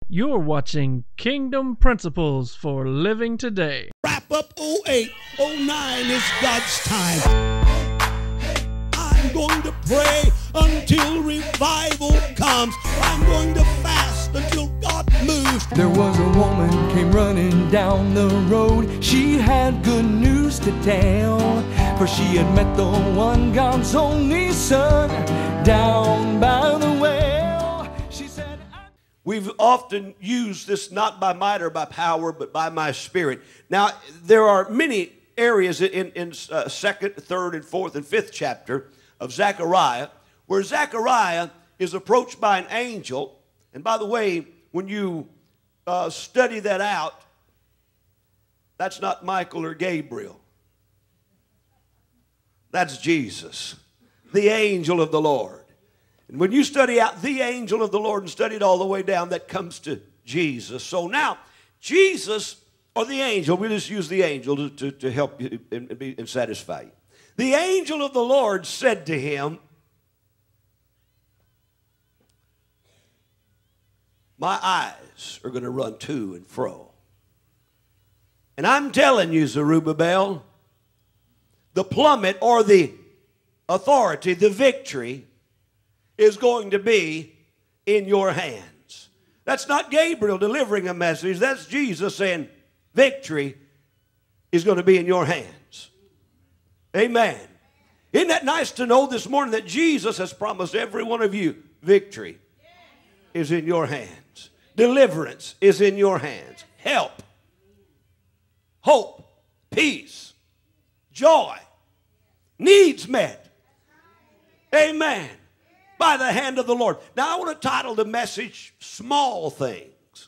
You're watching Kingdom Principles for Living Today. Wrap up 08, 09 is God's time. I'm going to pray until revival comes. I'm going to fast until God moves. There was a woman came running down the road. She had good news to tell, for she had met the one, God's only son, down by the well. She said, We've often used this not by might or by power, but by my spirit. Now, there are many areas in second, third, and fourth, and fifth chapter of Zechariah where Zechariah is approached by an angel. And by the way, when you study that out, that's not Michael or Gabriel. That's Jesus, the angel of the Lord. And when you study out the angel of the Lord and study it all the way down, that comes to Jesus. So now, Jesus, or the angel, we just use the angel to help you and satisfy you. The angel of the Lord said to him, my eyes are going to run to and fro. And I'm telling you, Zerubbabel, the plummet or the authority, the victory, is going to be in your hands. That's not Gabriel delivering a message. That's Jesus saying victory is going to be in your hands. Amen. Isn't that nice to know this morning that Jesus has promised every one of you victory is in your hands. Deliverance is in your hands. Help, hope, peace, joy, needs met. Amen. By the hand of the Lord. Now I want to title the message, Small Things.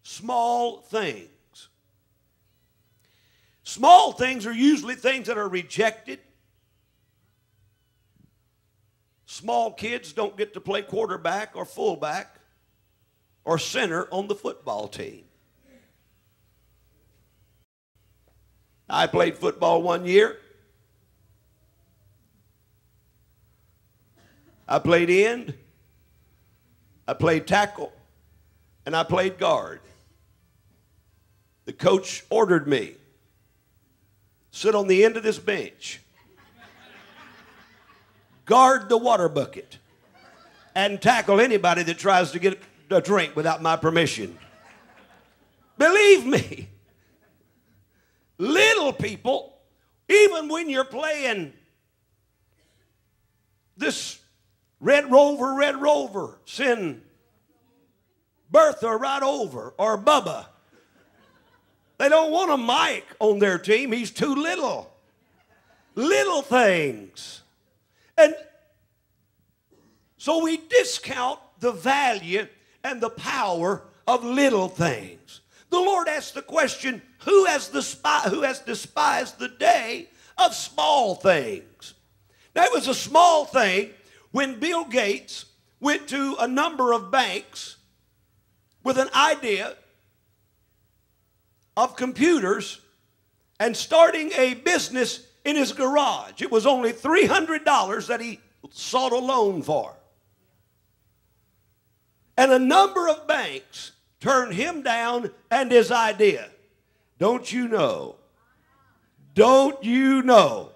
Small things. Small things are usually things that are rejected. Small kids don't get to play quarterback or fullback or center on the football team. I played football one year. I played end, I played tackle, and I played guard. The coach ordered me, sit on the end of this bench, guard the water bucket, and tackle anybody that tries to get a drink without my permission. Believe me, little people, even when you're playing this Red Rover, send Bertha right over, or Bubba. They don't want a Mike on their team. He's too little. Little things. And so we discount the value and the power of little things. The Lord asked the question, who has despised the day of small things? That was a small thing. When Bill Gates went to a number of banks with an idea of computers and starting a business in his garage, it was only $300 that he sought a loan for. And a number of banks turned him down and his idea. Don't you know? Don't you know?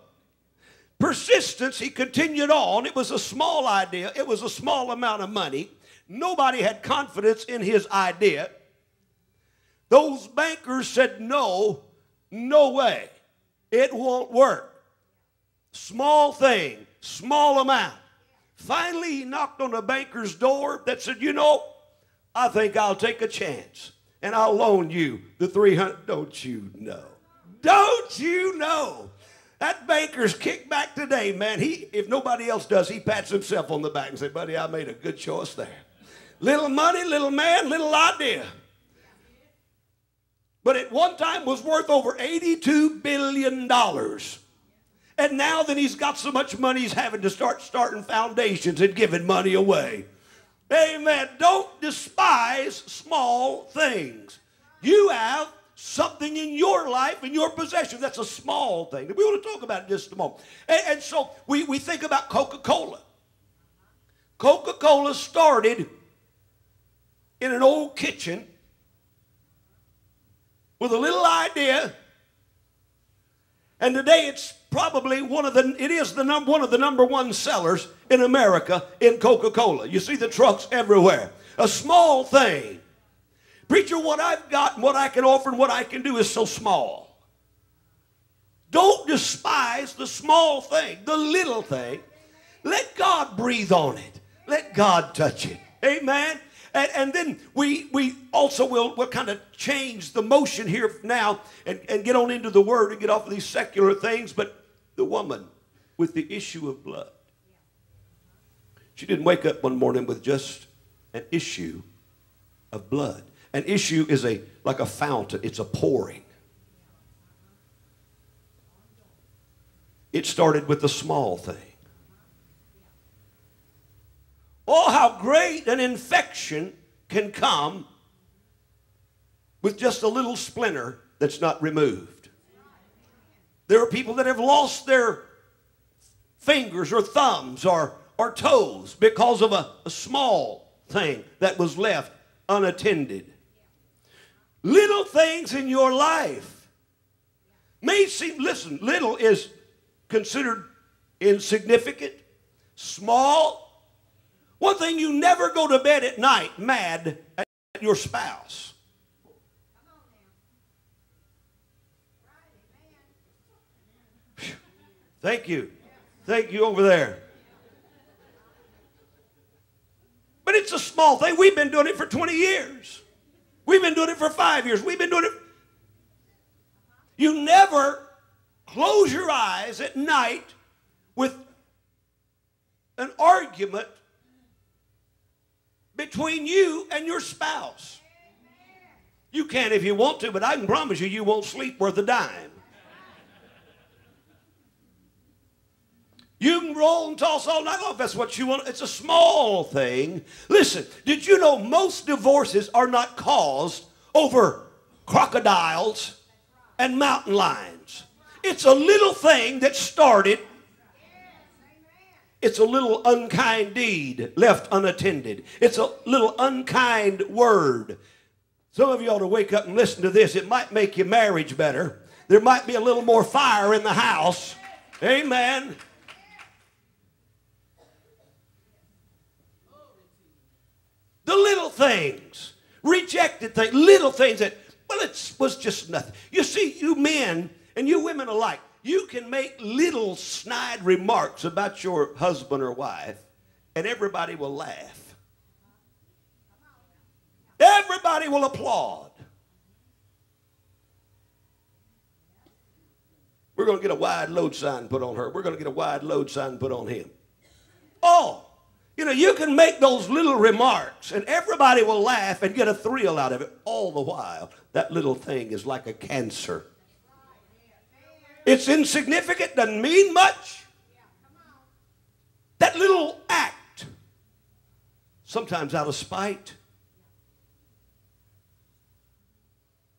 Persistence, he continued on. It was a small idea. It was a small amount of money. Nobody had confidence in his idea. Those bankers said, no, no way. It won't work. Small thing, small amount. Finally, he knocked on a banker's door that said, you know, I think I'll take a chance and I'll loan you the $300. Don't you know? Don't you know? That banker's kicked back today, man. If nobody else does, he pats himself on the back and says, buddy, I made a good choice there. Little money, little man, little idea. But at one time was worth over $82 billion. And now that he's got so much money, he's having to starting foundations and giving money away. Amen. Don't despise small things. You have something in your life, in your possession, that's a small thing. We want to talk about it in just a moment. And so we think about Coca-Cola. Coca-Cola started in an old kitchen with a little idea, and today it's probably one of the number one sellers in America in Coca-Cola. You see the trucks everywhere. A small thing. Preacher, what I've got and what I can offer and what I can do is so small. Don't despise the small thing, the little thing. Let God breathe on it. Let God touch it. Amen. And then we also will kind of change the motion here now and get on into the Word and get off of these secular things. But the woman with the issue of blood, she didn't wake up one morning with just an issue of blood. An issue is like a fountain. It's a pouring. It started with the small thing. Oh, how great an infection can come with just a little splinter that's not removed. There are people that have lost their fingers or thumbs or toes because of a small thing that was left unattended. Little things in your life may seem, listen, little is considered insignificant, small. One thing, you never go to bed at night mad at your spouse. Thank you. Thank you over there. But it's a small thing. We've been doing it for 20 years. We've been doing it for 5 years. We've been doing it. You never close your eyes at night with an argument between you and your spouse. You can if you want to, but I can promise you won't sleep worth a dime. You can roll and toss all night long if that's what you want. It's a small thing. Listen, did you know most divorces are not caused over crocodiles and mountain lions? It's a little thing that started. It's a little unkind deed left unattended. It's a little unkind word. Some of you ought to wake up and listen to this. It might make your marriage better. There might be a little more fire in the house. Amen. The little things, rejected things, little things that, well, it was just nothing. You see, you men and you women alike, you can make little snide remarks about your husband or wife, and everybody will laugh. Everybody will applaud. We're going to get a wide load sign put on her. We're going to get a wide load sign put on him. Oh, you know, you can make those little remarks, and everybody will laugh and get a thrill out of it. All the while, that little thing is like a cancer. It's insignificant, doesn't mean much. That little act, sometimes out of spite,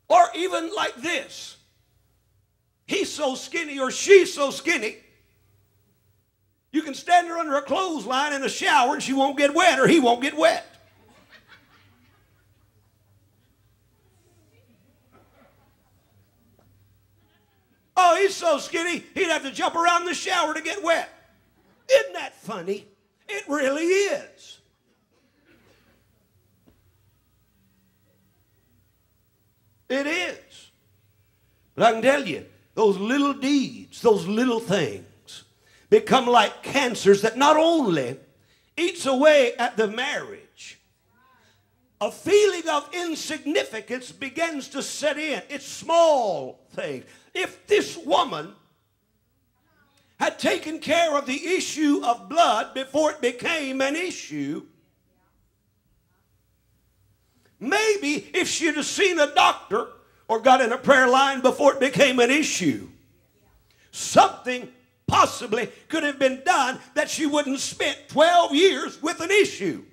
or even like this. He's so skinny or she's so skinny, you can stand her under a clothesline in a shower and she won't get wet or he won't get wet. Oh, he's so skinny, he'd have to jump around the shower to get wet. Isn't that funny? It really is. It is. But I can tell you, those little deeds, those little things, become like cancers that not only eats away at the marriage, a feeling of insignificance begins to set in. It's small things. If this woman had taken care of the issue of blood before it became an issue, maybe if she'd have seen a doctor or got in a prayer line before it became an issue, something possibly could have been done that she wouldn't spend 12 years with an issue.